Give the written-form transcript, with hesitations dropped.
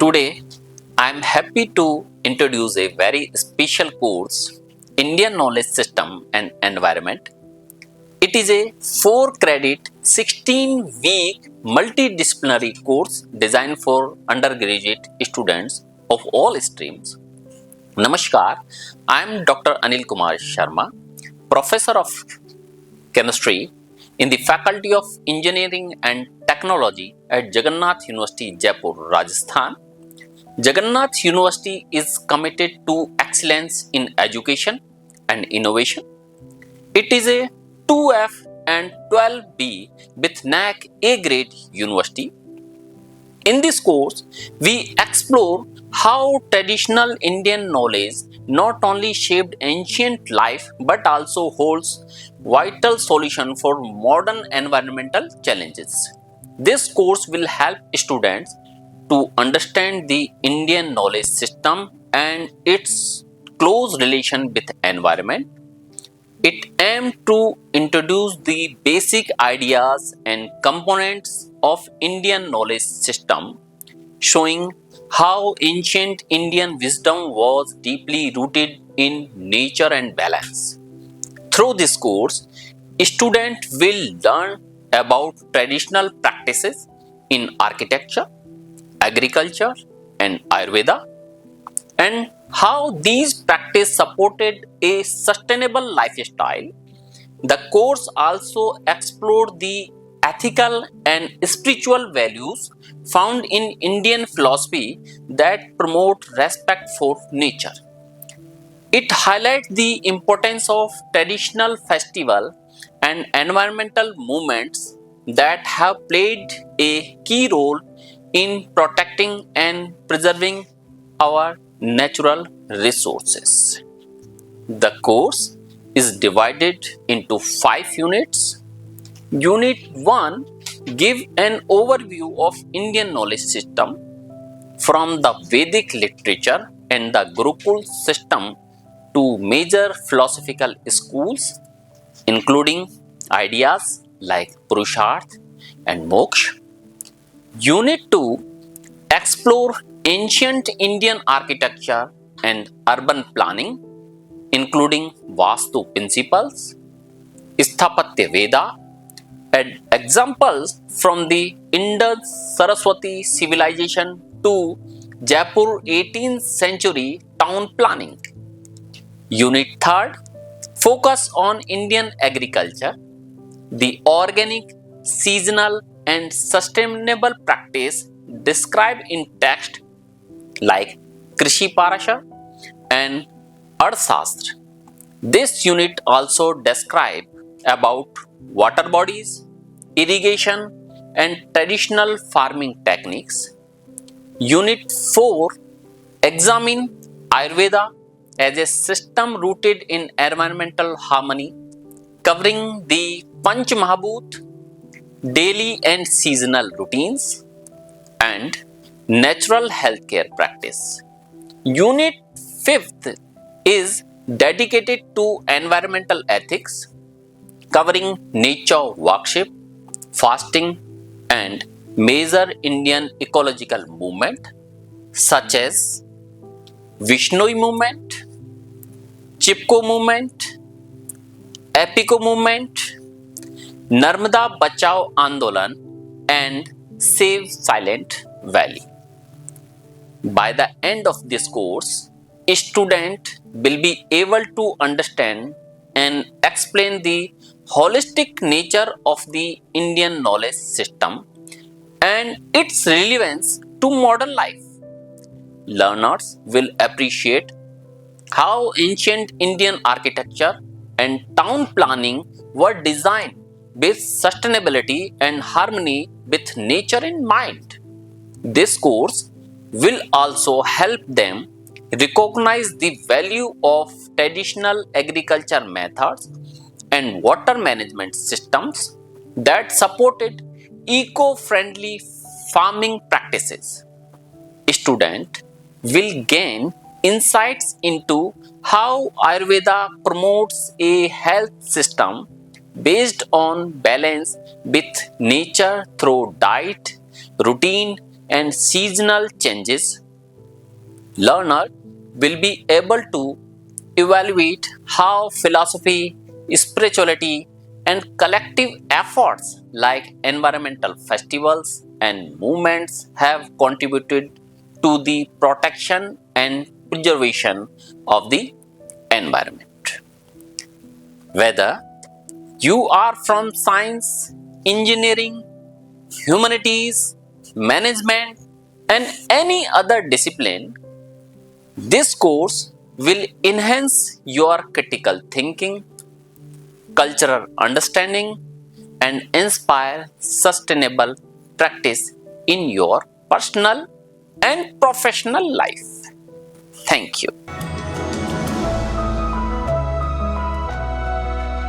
Today, I am happy to introduce a very special course, Indian Knowledge System and Environment. It is a 4 credit, 16-week multidisciplinary course designed for undergraduate students of all streams. Namaskar, I am Dr. Anil Kumar Sharma, Professor of Chemistry in the Faculty of Engineering and Technology at Jagannath University, Jaipur, Rajasthan. Jagannath University is committed to excellence in education and innovation. It is a 2F and 12B with NAC A grade university. In this course, we explore how traditional Indian knowledge not only shaped ancient life but also holds vital solution for modern environmental challenges. This course will help students to understand the Indian knowledge system and its close relation with environment. It aimed to introduce the basic ideas and components of Indian knowledge system, showing how ancient Indian wisdom was deeply rooted in nature and balance. Through this course, students will learn about traditional practices in architecture, agriculture, and Ayurveda, and how these practices supported a sustainable lifestyle. The course also explored the ethical and spiritual values found in Indian philosophy that promote respect for nature. It highlights the importance of traditional festival and environmental movements that have played a key role in protecting and preserving our natural resources. The course is divided into 5 units. Unit 1 give an overview of Indian knowledge system from the Vedic literature and the Gurukul system to major philosophical schools, including ideas like Purusharth and Moksha. Unit 2 explore ancient Indian architecture and urban planning, including Vastu principles, Sthapatya Veda, and examples from the Indus Saraswati civilization to Jaipur 18th century town planning. Unit 3 focus on Indian agriculture, the organic, seasonal, and sustainable practice described in text like Krishi Parasha and Arthashastra. This unit also describes about water bodies, irrigation, and traditional farming techniques. Unit 4 examine Ayurveda as a system rooted in environmental harmony, covering the Panch Mahabhut, daily and seasonal routines, and natural healthcare practice. Unit 5th is dedicated to environmental ethics, covering nature worship, fasting, and major Indian ecological movement such as Vishnoi movement, Chipko movement, Epico movement, Narmada Bachao Andolan, and Save Silent Valley. By the end of this course, a student will be able to understand and explain the holistic nature of the Indian knowledge system and its relevance to modern life. Learners will appreciate how ancient Indian architecture and town planning were designed with sustainability and harmony with nature in mind. This course will also help them recognize the value of traditional agriculture methods and water management systems that supported eco-friendly farming practices. Students will gain insights into how Ayurveda promotes a health system based on balance with nature through diet, routine, and seasonal changes, learner will be able to evaluate how philosophy, spirituality, and collective efforts like environmental festivals and movements have contributed to the protection and preservation of the environment. Whether you are from science, engineering, humanities, management, and any other discipline, this course will enhance your critical thinking, cultural understanding, and inspire sustainable practice in your personal and professional life. Thank you.